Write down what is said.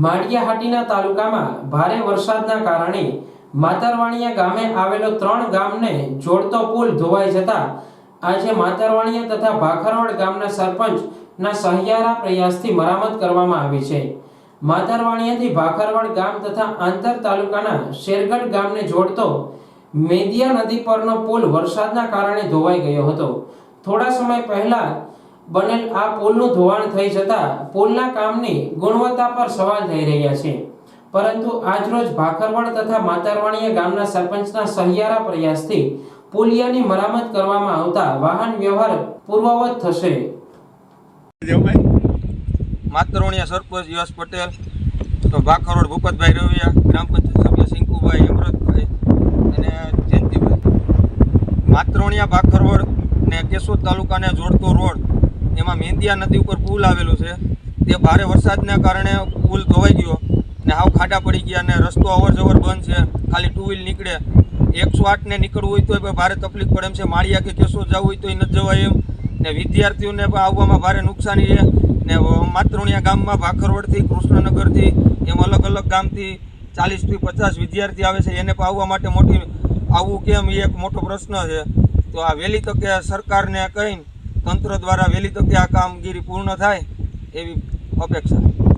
માળિયાહાટીના તાલુકામાં ભારે વરસાદના કારણે માતરવાણીયા ગામે આવેલો 3 ગામને જોડતો પુલ ધોવાઈ જતા આજે માતરવાણીયા તથા ભાખરવડ ગામના સરપંચના સહિયારા પ્રયાસથી મરામત કરવામાં આવી છે। માતરવાણીયાથી ભાખરવડ ગામ તથા આંતર તાલુકાના શેરગઢ ગામને જોડતો મેદિયા નદી પરનો પુલ વરસાદના કારણે ધોવાઈ ગયો હતો। થોડા સમય પહેલા બનેલ આ પુલનું ધોવાણ થઈ જતા પુલના કામની ગુણવત્તા પર સવાલ થઈ રહ્યા છે, પરંતુ આજરોજ ભાખરવડ તથા માતરવાણીયા ગામના સરપંચના સહિયારા પ્રયાસથી પુલિયાની મરામત કરવામાં આવતા વાહન વ્યવહાર પૂર્વવત થશે। માતરવાણીયા સરપંચ યશ પટેલ, તો ભાખરવડ ભૂપતભાઈ રવિયા, ગ્રામ પંચાયત સભ્ય સિંકુભાઈ હેમરતભાઈ અને જયંતિભાઈ। માતરવાણીયા ભાખરવડ ને કેશોદ તાલુકાને જોડતો રોડ એમાં મેંદિયા નદી ઉપર પુલ આવેલું છે, તે ભારે વરસાદના કારણે પુલ ધોવાઈ ગયો ને હાવ ખાડા પડી ગયા ને રસ્તો અવર જવર બંધ છે। ખાલી 2 વ્હીલ નીકળે, 108 ને નીકળવું હોય તો ભારે તકલીફ પડે એમ છે। માળિયા કે કેશોદ જવું હોય તો ન જવાય એમ ને વિદ્યાર્થીઓને પણ આવવામાં ભારે નુકસાની છે ને માતરવાણીયા ગામમાં ભાખરવડથી કૃષ્ણનગરથી એમ અલગ અલગ ગામથી 40 થી 50 વિદ્યાર્થી આવે છે, એને પણ આવવા માટે આવવું કેમ એ એક મોટો પ્રશ્ન છે। તો આ વહેલી તકે સરકારને કહીને તંત્ર દ્વારા વહેલી તકે આ કામગીરી પૂર્ણ થાય એવી અપેક્ષા।